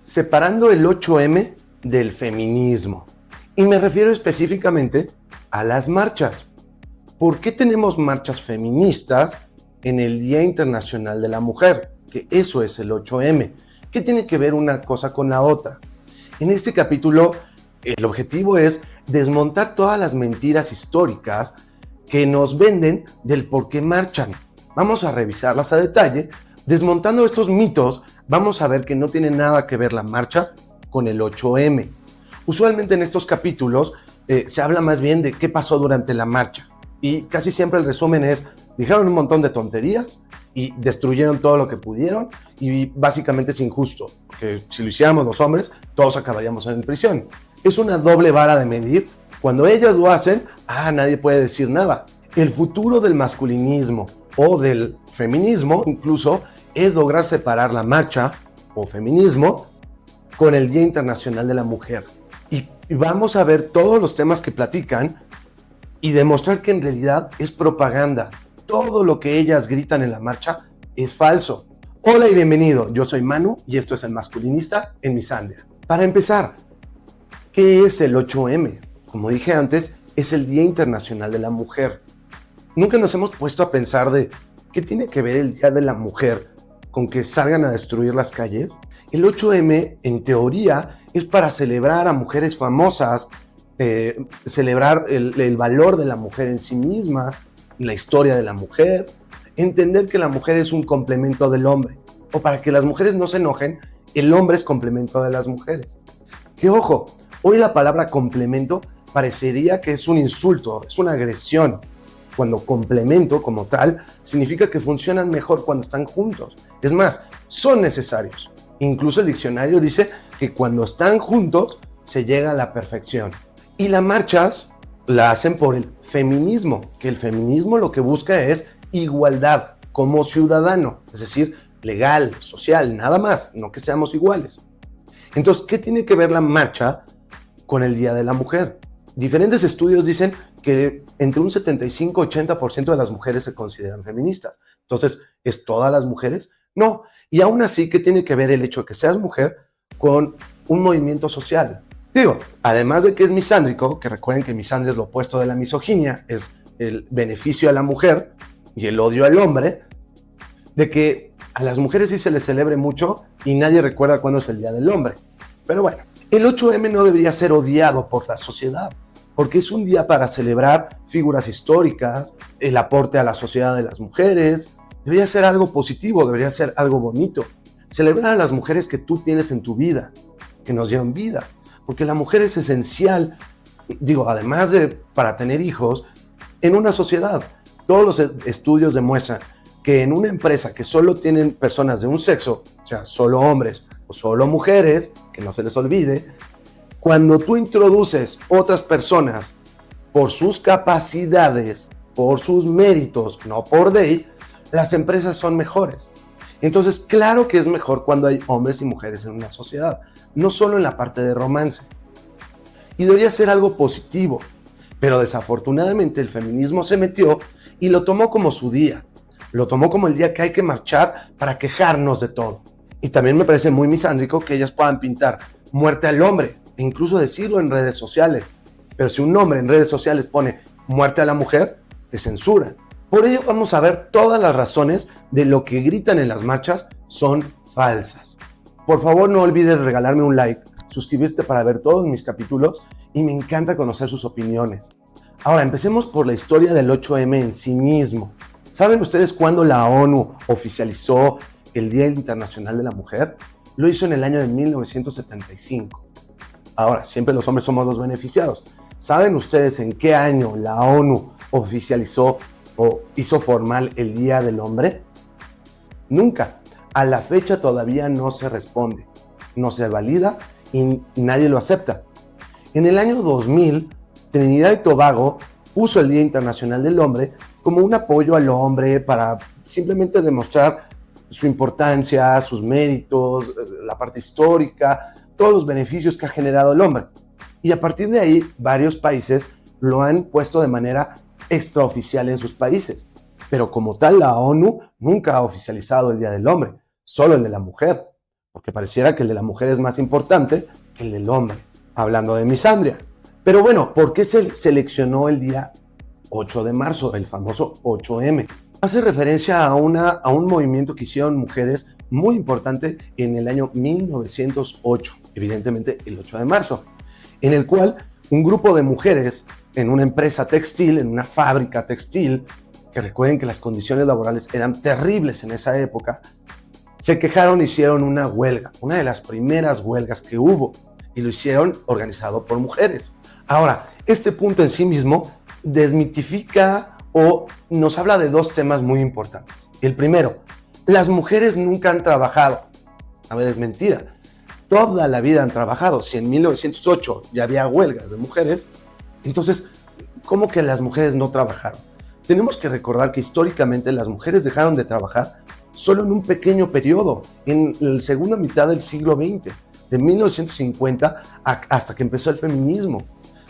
separando el 8M del feminismo. Y me refiero específicamente a las marchas. ¿Por qué tenemos marchas feministas en el Día Internacional de la Mujer? Que eso es el 8M. ¿Qué tiene que ver una cosa con la otra? En este capítulo, el objetivo es desmontar todas las mentiras históricas que nos venden del por qué marchan. Vamos a revisarlas a detalle. Desmontando estos mitos, vamos a ver que no tiene nada que ver la marcha con el 8M. Usualmente en estos capítulos se habla más bien de qué pasó durante la marcha. Y casi siempre el resumen es, dijeron un montón de tonterías y destruyeron todo lo que pudieron y básicamente es injusto, que si lo hiciéramos los hombres, todos acabaríamos en prisión. Es una doble vara de medir. Cuando ellas lo hacen, nadie puede decir nada. El futuro del masculinismo o del feminismo incluso es lograr separar la marcha o feminismo con el Día Internacional de la Mujer. Y vamos a ver todos los temas que platican y demostrar que en realidad es propaganda. Todo lo que ellas gritan en la marcha es falso. Hola y bienvenido, yo soy Manu y esto es El Masculinista en Misandria. Para empezar, ¿qué es el 8M? Como dije antes, es el Día Internacional de la Mujer. Nunca nos hemos puesto a pensar de qué tiene que ver el Día de la Mujer con que salgan a destruir las calles. El 8M, en teoría, es para celebrar a mujeres famosas, celebrar el valor de la mujer en sí misma, la historia de la mujer, entender que la mujer es un complemento del hombre, o para que las mujeres no se enojen, el hombre es complemento de las mujeres. Que ojo, hoy la palabra complemento parecería que es un insulto, es una agresión, cuando complemento como tal significa que funcionan mejor cuando están juntos. Es más, son necesarios. Incluso el diccionario dice que cuando están juntos se llega a la perfección. Y las marchas la hacen por el feminismo, que el feminismo lo que busca es igualdad como ciudadano, es decir, legal, social, nada más, no que seamos iguales. Entonces, ¿qué tiene que ver la marcha con el Día de la Mujer? Diferentes estudios dicen que entre un 75-80% de las mujeres se consideran feministas. Entonces, ¿es todas las mujeres? No. Y aún así, ¿qué tiene que ver el hecho de que seas mujer con un movimiento social? Digo, además de que es misándrico, que recuerden que misandria es lo opuesto de la misoginia, es el beneficio a la mujer y el odio al hombre, de que a las mujeres sí se les celebre mucho y nadie recuerda cuándo es el Día del Hombre. Pero bueno, el 8M no debería ser odiado por la sociedad, porque es un día para celebrar figuras históricas, el aporte a la sociedad de las mujeres. Debería ser algo positivo, debería ser algo bonito. Celebrar a las mujeres que tú tienes en tu vida, que nos dieron vida, porque la mujer es esencial, además de para tener hijos, en una sociedad. Todos los estudios demuestran que en una empresa que solo tienen personas de un sexo, o sea, solo hombres o solo mujeres, que no se les olvide, cuando tú introduces otras personas por sus capacidades, por sus méritos, no por ley, las empresas son mejores. Entonces, claro que es mejor cuando hay hombres y mujeres en una sociedad, no solo en la parte de romance. Y debería ser algo positivo, pero desafortunadamente el feminismo se metió y lo tomó como su día. Lo tomó como el día que hay que marchar para quejarnos de todo. Y también me parece muy misándrico que ellas puedan pintar muerte al hombre e incluso decirlo en redes sociales. Pero si un hombre en redes sociales pone muerte a la mujer, te censuran. Por ello vamos a ver todas las razones de lo que gritan en las marchas son falsas. Por favor, no olvides regalarme un like, suscribirte para ver todos mis capítulos y me encanta conocer sus opiniones. Ahora, empecemos por la historia del 8M en sí mismo. ¿Saben ustedes cuándo la ONU oficializó el Día Internacional de la Mujer? Lo hizo en el año de 1975. Ahora, siempre los hombres somos los beneficiados. ¿Saben ustedes en qué año la ONU oficializó o hizo formal el Día del Hombre? Nunca. A la fecha todavía no se responde, no se valida y nadie lo acepta. En el año 2000, Trinidad y Tobago puso el Día Internacional del Hombre como un apoyo al hombre para simplemente demostrar su importancia, sus méritos, la parte histórica, todos los beneficios que ha generado el hombre. Y a partir de ahí, varios países lo han puesto de manera extraoficial en sus países. Pero como tal, la ONU nunca ha oficializado el Día del Hombre, solo el de la mujer. porque pareciera que el de la mujer es más importante que el del hombre, hablando de misandria. Pero bueno, ¿por qué se seleccionó el día 8 de marzo, el famoso 8M? Hace referencia a un movimiento que hicieron mujeres muy importante en el año 1908, evidentemente el 8 de marzo, en el cual un grupo de mujeres en una empresa textil, en una fábrica textil, que recuerden que las condiciones laborales eran terribles en esa época, se quejaron e hicieron una huelga, una de las primeras huelgas que hubo, y lo hicieron organizado por mujeres. Ahora, este punto en sí mismo desmitifica o nos habla de dos temas muy importantes. El primero, las mujeres nunca han trabajado. A ver, es mentira. Toda la vida han trabajado. Si en 1908 ya había huelgas de mujeres, entonces, ¿cómo que las mujeres no trabajaron? Tenemos que recordar que históricamente las mujeres dejaron de trabajar solo en un pequeño periodo, en la segunda mitad del siglo XX, de 1950 hasta que empezó el feminismo,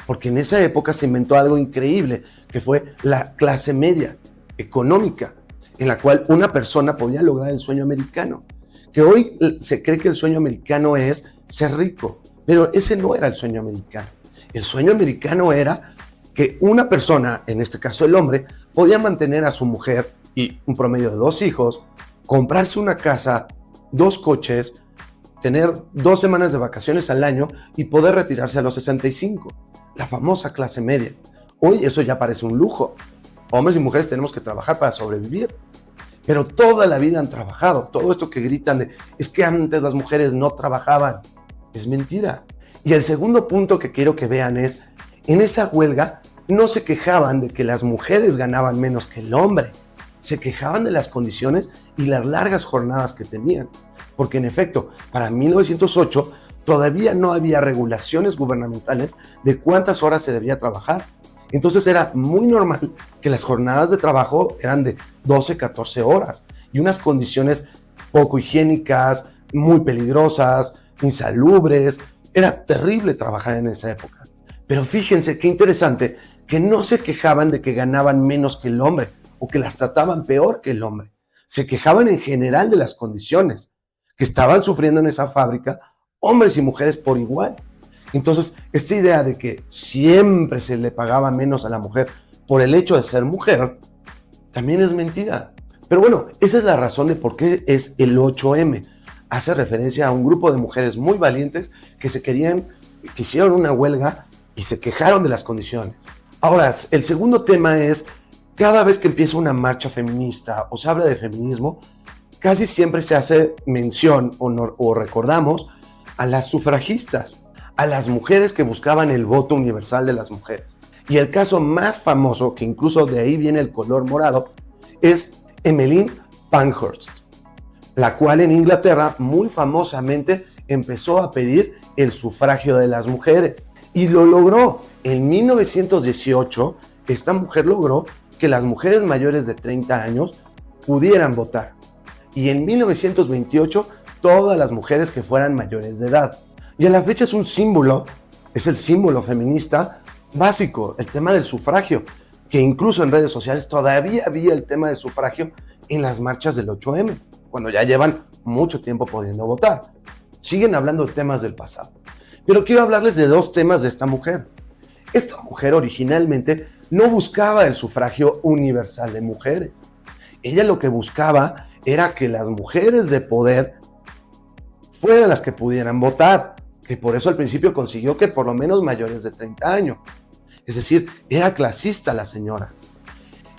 porque en esa época se inventó algo increíble, que fue la clase media económica, en la cual una persona podía lograr el sueño americano, que hoy se cree que el sueño americano es ser rico, pero ese no era el sueño americano. El sueño americano era que una persona, en este caso el hombre, podía mantener a su mujer y un promedio de 2 hijos, comprarse una casa, 2 coches, tener 2 semanas de vacaciones al año y poder retirarse a los 65. La famosa clase media. Hoy eso ya parece un lujo. Hombres y mujeres tenemos que trabajar para sobrevivir. Pero toda la vida han trabajado. Todo esto que gritan de, es que antes las mujeres no trabajaban, es mentira. Y el segundo punto que quiero que vean es, en esa huelga no se quejaban de que las mujeres ganaban menos que el hombre. Se quejaban de las condiciones y las largas jornadas que tenían. Porque en efecto, para 1908 todavía no había regulaciones gubernamentales de cuántas horas se debía trabajar. Entonces era muy normal que las jornadas de trabajo eran de 12, 14 horas y unas condiciones poco higiénicas, muy peligrosas, insalubres. Era terrible trabajar en esa época. Pero fíjense qué interesante que no se quejaban de que ganaban menos que el hombre o que las trataban peor que el hombre. Se quejaban en general de las condiciones que estaban sufriendo en esa fábrica hombres y mujeres por igual. Entonces, esta idea de que siempre se le pagaba menos a la mujer por el hecho de ser mujer, también es mentira. Pero bueno, esa es la razón de por qué es el 8M. Hace referencia a un grupo de mujeres muy valientes que hicieron una huelga y se quejaron de las condiciones. Ahora, el segundo tema es, cada vez que empieza una marcha feminista o se habla de feminismo, casi siempre se hace mención o recordamos a las sufragistas, a las mujeres que buscaban el voto universal de las mujeres. Y el caso más famoso, que incluso de ahí viene el color morado, es Emmeline Pankhurst, la cual en Inglaterra muy famosamente empezó a pedir el sufragio de las mujeres. Y lo logró. En 1918, esta mujer logró que las mujeres mayores de 30 años pudieran votar. Y en 1928, todas las mujeres que fueran mayores de edad. Y a la fecha es un símbolo, es el símbolo feminista básico, el tema del sufragio, que incluso en redes sociales todavía había el tema del sufragio en las marchas del 8M, cuando ya llevan mucho tiempo pudiendo votar. Siguen hablando de temas del pasado. Pero quiero hablarles de 2 temas de esta mujer. Esta mujer originalmente no buscaba el sufragio universal de mujeres. Ella lo que buscaba era que las mujeres de poder fueran las que pudieran votar, que por eso al principio consiguió que por lo menos mayores de 30 años. Es decir, era clasista la señora.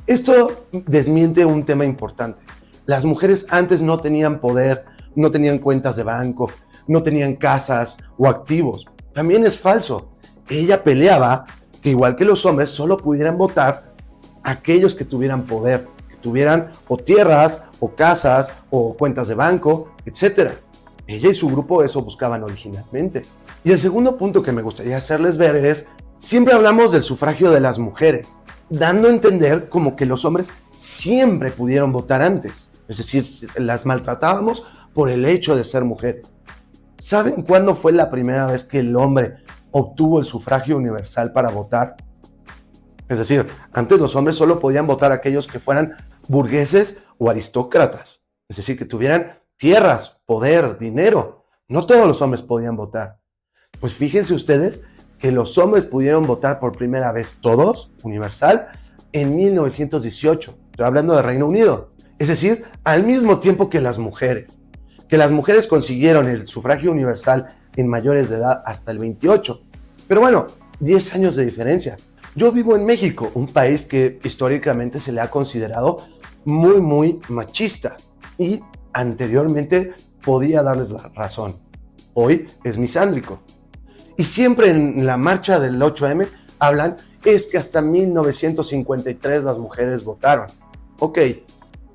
Esto desmiente un tema importante. Las mujeres antes no tenían poder, no tenían cuentas de banco, no tenían casas o activos. También es falso. Ella peleaba que igual que los hombres solo pudieran votar aquellos que tuvieran poder, que tuvieran o tierras o casas o cuentas de banco, etc. Ella y su grupo eso buscaban originalmente. Y el segundo punto que me gustaría hacerles ver es, siempre hablamos del sufragio de las mujeres, dando a entender como que los hombres siempre pudieron votar antes. Es decir, las maltratábamos por el hecho de ser mujeres. ¿Saben cuándo fue la primera vez que el hombre obtuvo el sufragio universal para votar? Es decir, antes los hombres solo podían votar aquellos que fueran burgueses o aristócratas. Es decir, que tuvieran tierras, poder, dinero. No todos los hombres podían votar. Pues fíjense ustedes que los hombres pudieron votar por primera vez todos, universal, en 1918. Estoy hablando de Reino Unido. Es decir, al mismo tiempo que las mujeres. Que las mujeres consiguieron el sufragio universal en mayores de edad hasta el 28. Pero bueno, 10 años de diferencia. Yo vivo en México, un país que históricamente se le ha considerado muy machista. Y anteriormente podía darles la razón. Hoy es misándrico. Y siempre en la marcha del 8M hablan, es que hasta 1953 las mujeres votaron. Ok,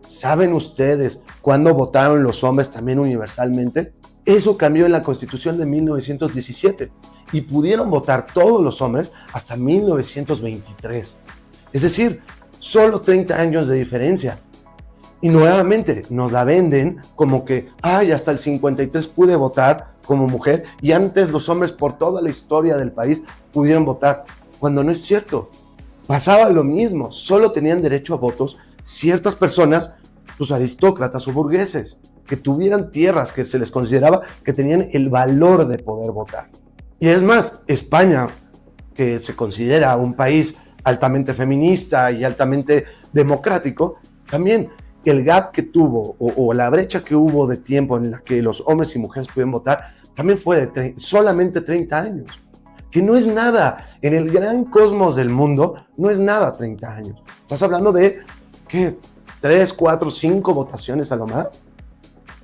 ¿saben ustedes cuándo votaron los hombres también universalmente? Eso cambió en la Constitución de 1917 y pudieron votar todos los hombres hasta 1923. Es decir, solo 30 años de diferencia. Y nuevamente nos la venden como que, hasta el 53 pude votar como mujer y antes los hombres por toda la historia del país pudieron votar, cuando no es cierto. Pasaba lo mismo, solo tenían derecho a votos ciertas personas, pues aristócratas o burgueses, que tuvieran tierras, que se les consideraba que tenían el valor de poder votar. Y es más, España, que se considera un país altamente feminista y altamente democrático, también el gap que tuvo o la brecha que hubo de tiempo en la que los hombres y mujeres pudieron votar también fue de solamente 30 años, que no es nada. En el gran cosmos del mundo no es nada 30 años. Estás hablando de, ¿qué? 3, 4, 5 votaciones a lo más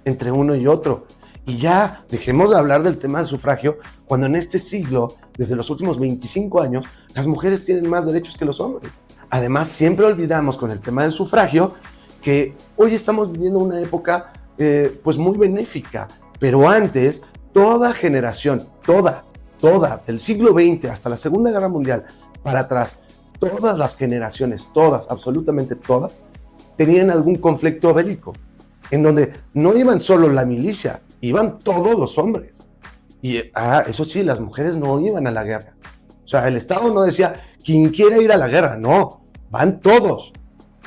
entre uno y otro. Y ya dejemos de hablar del tema del sufragio cuando en este siglo, desde los últimos 25 años, las mujeres tienen más derechos que los hombres. Además, siempre olvidamos con el tema del sufragio que hoy estamos viviendo una época pues muy benéfica, pero antes toda generación, toda, del siglo XX hasta la Segunda Guerra Mundial para atrás, todas las generaciones, todas, absolutamente todas, tenían algún conflicto bélico, en donde no iban solo la milicia, iban todos los hombres. Y eso sí, las mujeres no iban a la guerra. O sea, el Estado no decía, quien quiera ir a la guerra, no, van todos.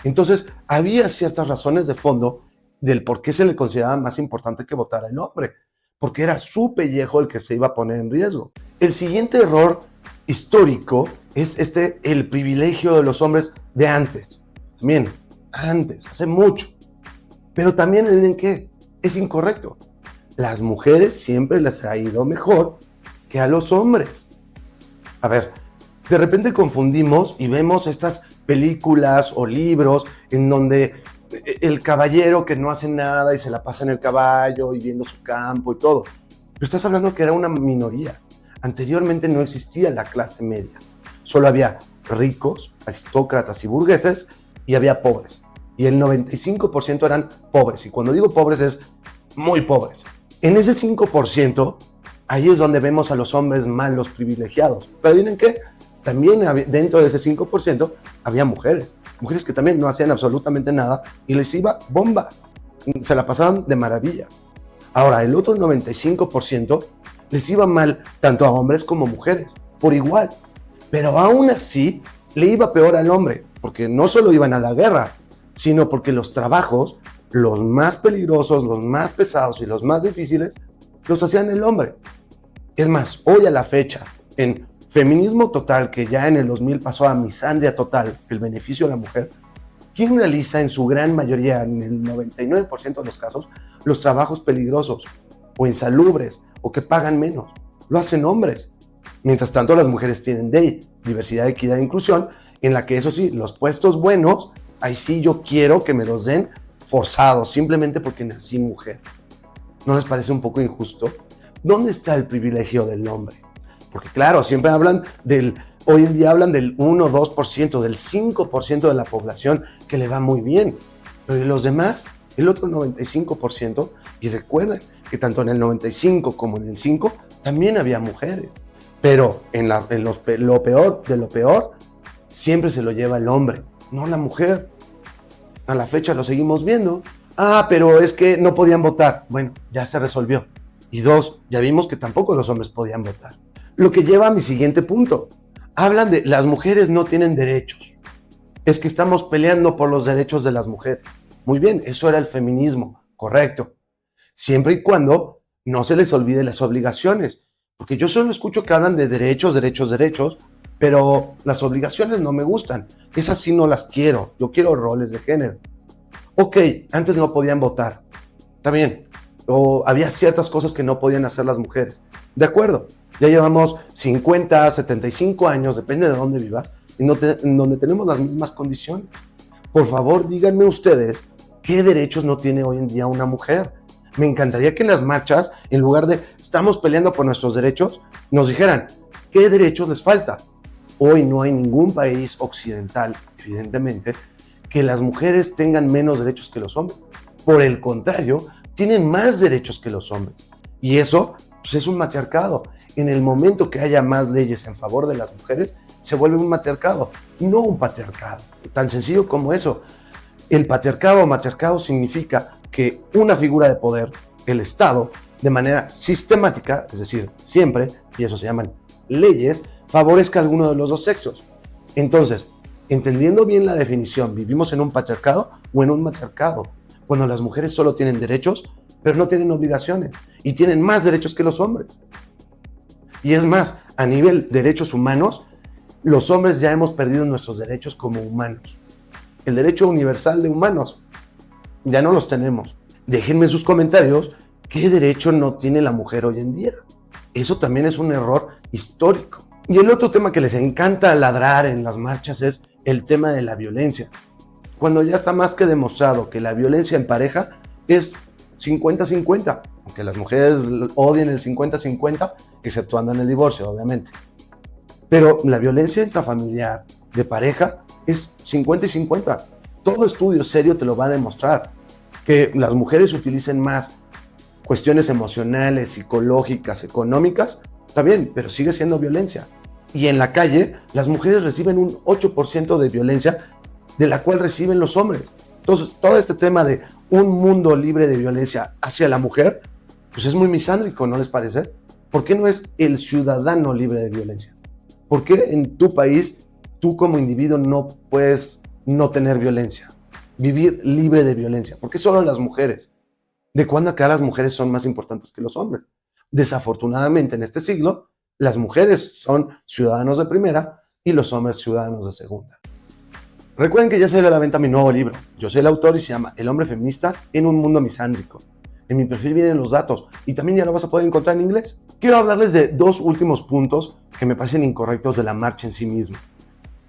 Entonces, había ciertas razones de fondo del por qué se le consideraba más importante que votara el hombre, porque era su pellejo el que se iba a poner en riesgo. El siguiente error histórico es el privilegio de los hombres de antes. También, antes, hace mucho. Pero también en qué es incorrecto. Las mujeres siempre les ha ido mejor que a los hombres. A ver, de repente confundimos y vemos estas películas o libros en donde el caballero que no hace nada y se la pasa en el caballo y viendo su campo y todo. Pero estás hablando que era una minoría. Anteriormente no existía la clase media. Solo había ricos, aristócratas y burgueses y había pobres. Y el 95% eran pobres. Y cuando digo pobres es muy pobres. En ese 5%, ahí es donde vemos a los hombres malos privilegiados. Pero ¿adivinen qué? También dentro de ese 5% había mujeres que también no hacían absolutamente nada y les iba bomba, se la pasaban de maravilla. Ahora, el otro 95% les iba mal tanto a hombres como mujeres, por igual, pero aún así le iba peor al hombre, porque no solo iban a la guerra, sino porque los trabajos, los más peligrosos, los más pesados y los más difíciles, los hacían el hombre. Es más, hoy a la fecha, en feminismo total, que ya en el 2000 pasó a misandria total, el beneficio de la mujer, ¿quién realiza en su gran mayoría, en el 99% de los casos, los trabajos peligrosos o insalubres o que pagan menos? Lo hacen hombres. Mientras tanto, las mujeres tienen DEI, diversidad, equidad e inclusión, en la que eso sí, los puestos buenos, ahí sí yo quiero que me los den forzados, simplemente porque nací mujer. ¿No les parece un poco injusto? ¿Dónde está el privilegio del hombre? Porque claro, siempre hoy en día hablan del 1 o 2%, del 5% de la población que le va muy bien. Pero ¿y los demás? El otro 95%. Y recuerden que tanto en el 95 como en el 5 también había mujeres. Pero lo peor de lo peor, siempre se lo lleva el hombre, no la mujer. A la fecha lo seguimos viendo. Pero es que no podían votar. Bueno, ya se resolvió. Y 2, ya vimos que tampoco los hombres podían votar. Lo que lleva a mi siguiente punto. Hablan de las mujeres no tienen derechos. Es que estamos peleando por los derechos de las mujeres. Muy bien, eso era el feminismo, correcto. siempre y cuando no se les olvide las obligaciones. Porque yo solo escucho que hablan de derechos, derechos, derechos, pero las obligaciones no me gustan. Esas sí no las quiero. Yo quiero roles de género. Ok, antes no podían votar. Está bien. O había ciertas cosas que no podían hacer las mujeres. De acuerdo. Ya llevamos 50, 75 años, depende de dónde vivas, en donde tenemos las mismas condiciones. Por favor, díganme ustedes qué derechos no tiene hoy en día una mujer. Me encantaría que en las marchas, en lugar de estamos peleando por nuestros derechos, nos dijeran qué derechos les falta. Hoy no hay ningún país occidental, evidentemente, que las mujeres tengan menos derechos que los hombres. Por el contrario, tienen más derechos que los hombres. Y eso pues, es un matriarcado. En el momento que haya más leyes en favor de las mujeres, se vuelve un matriarcado, no un patriarcado. Tan sencillo como eso. El patriarcado o matriarcado significa que una figura de poder, el Estado, de manera sistemática, es decir, siempre, y eso se llaman leyes, favorezca a alguno de los dos sexos. Entonces, entendiendo bien la definición, ¿vivimos en un patriarcado o en un matriarcado? Cuando las mujeres solo tienen derechos, pero no tienen obligaciones, y tienen más derechos que los hombres. Y es más, a nivel de derechos humanos, los hombres ya hemos perdido nuestros derechos como humanos. El derecho universal de humanos, ya no los tenemos. Déjenme sus comentarios, ¿qué derecho no tiene la mujer hoy en día? Eso también es un error histórico. Y el otro tema que les encanta ladrar en las marchas es el tema de la violencia. Cuando ya está más que demostrado que la violencia en pareja es 50-50, aunque las mujeres odien el 50-50, exceptuando en el divorcio, obviamente. Pero la violencia intrafamiliar de pareja es 50-50. Todo estudio serio te lo va a demostrar. Que las mujeres utilicen más cuestiones emocionales, psicológicas, económicas, está bien, pero sigue siendo violencia. Y en la calle, las mujeres reciben un 8% de violencia de la cual reciben los hombres. Entonces, todo este tema de un mundo libre de violencia hacia la mujer, pues es muy misándrico, ¿no les parece? ¿Por qué no es el ciudadano libre de violencia? ¿Por qué en tu país tú como individuo no puedes no tener violencia? Vivir libre de violencia. ¿Por qué solo las mujeres? ¿De cuándo acá las mujeres son más importantes que los hombres? Desafortunadamente en este siglo, las mujeres son ciudadanos de primera y los hombres ciudadanos de segunda. Recuerden que ya salió a la venta mi nuevo libro. Yo soy el autor y se llama El hombre feminista en un mundo misándrico. En mi perfil vienen los datos y también ya lo vas a poder encontrar en inglés. Quiero hablarles de dos últimos puntos que me parecen incorrectos de la marcha en sí misma.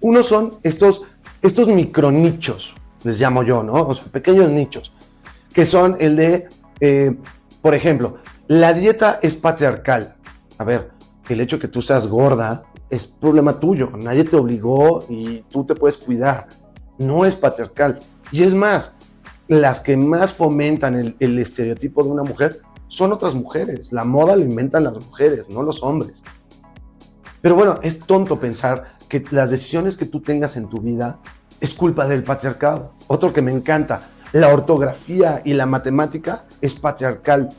Uno son estos micronichos, les llamo yo, ¿no? O sea, pequeños nichos, que son el de, por ejemplo, la dieta es patriarcal. A ver, el hecho de que tú seas gorda es problema tuyo, nadie te obligó y tú te puedes cuidar. No es patriarcal. Y es más, las que más fomentan el estereotipo de una mujer son otras mujeres. La moda la inventan las mujeres, no los hombres. Pero bueno, es tonto pensar que las decisiones que tú tengas en tu vida es culpa del patriarcado. Otro que me encanta, la ortografía y la matemática es patriarcal.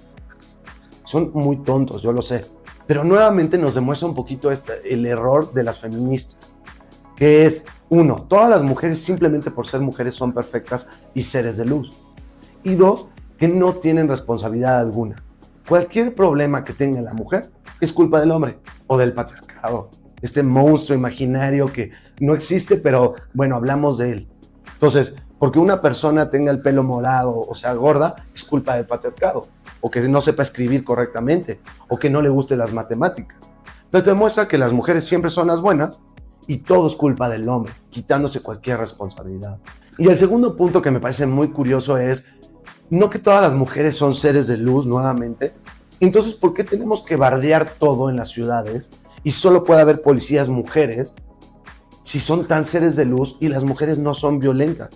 Son muy tontos, yo lo sé. Pero nuevamente nos demuestra un poquito el error de las feministas, que es, uno, todas las mujeres simplemente por ser mujeres son perfectas y seres de luz. Y dos, que no tienen responsabilidad alguna. Cualquier problema que tenga la mujer es culpa del hombre o del patriarcado. Este monstruo imaginario que no existe, pero bueno, hablamos de él. Entonces, porque una persona tenga el pelo morado o sea gorda, es culpa del patriarcado. O que no sepa escribir correctamente, o que no le gusten las matemáticas. Pero te demuestra que las mujeres siempre son las buenas y todo es culpa del hombre, quitándose cualquier responsabilidad. Y el segundo punto que me parece muy curioso es, no que todas las mujeres son seres de luz nuevamente, entonces ¿por qué tenemos que bardear todo en las ciudades y solo puede haber policías mujeres si son tan seres de luz y las mujeres no son violentas?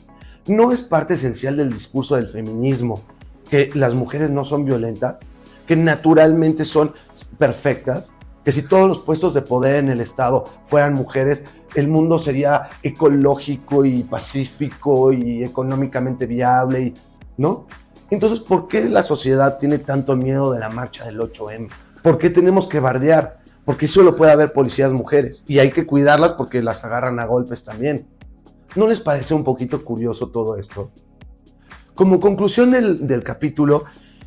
¿No es parte esencial del discurso del feminismo que las mujeres no son violentas, que naturalmente son perfectas, que si todos los puestos de poder en el Estado fueran mujeres, el mundo sería ecológico y pacífico y económicamente viable, ¿no? Entonces, ¿por qué la sociedad tiene tanto miedo de la marcha del 8M? ¿Por qué tenemos que bardear? Porque solo puede haber policías mujeres y hay que cuidarlas porque las agarran a golpes también. ¿No les parece un poquito curioso todo esto? Como conclusión del capítulo,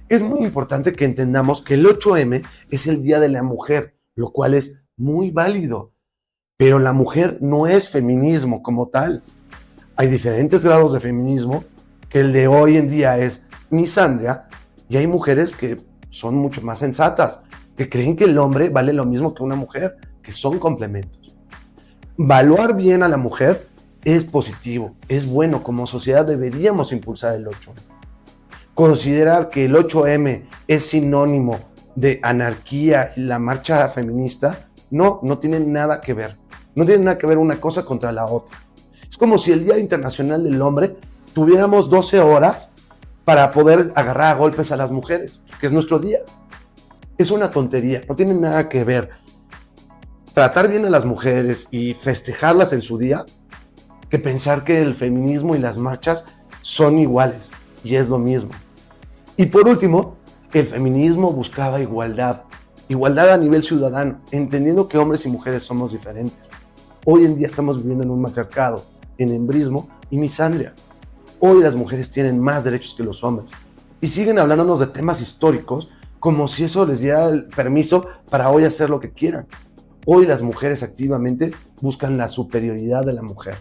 Es muy importante que entendamos que el 8M es el Día de la Mujer, lo cual es muy válido. Pero la mujer no es feminismo como tal. Hay diferentes grados de feminismo, que el de hoy en día es misandria, y hay mujeres que son mucho más sensatas, que creen que el hombre vale lo mismo que una mujer, que son complementos. Valuar bien a la mujer es positivo, es bueno, como sociedad deberíamos impulsar el 8M. Considerar que el 8M es sinónimo de anarquía y la marcha feminista, no tiene nada que ver. No tiene nada que ver una cosa contra la otra. Es como si el Día Internacional del Hombre tuviéramos 12 horas para poder agarrar a golpes a las mujeres, que es nuestro día. Es una tontería, no tiene nada que ver tratar bien a las mujeres y festejarlas en su día que pensar que el feminismo y las marchas son iguales, y es lo mismo. Y por último, el feminismo buscaba igualdad a nivel ciudadano, entendiendo que hombres y mujeres somos diferentes. Hoy en día estamos viviendo en un matriarcado, en embrismo y misandria. Hoy las mujeres tienen más derechos que los hombres y siguen hablándonos de temas históricos como si eso les diera el permiso para hoy hacer lo que quieran. Hoy las mujeres activamente buscan la superioridad de la mujer.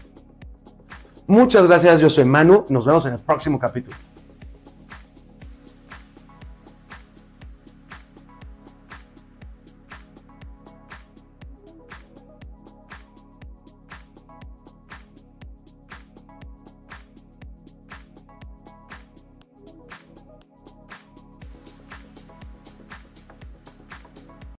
Muchas gracias, yo soy Manu, nos vemos en el próximo capítulo.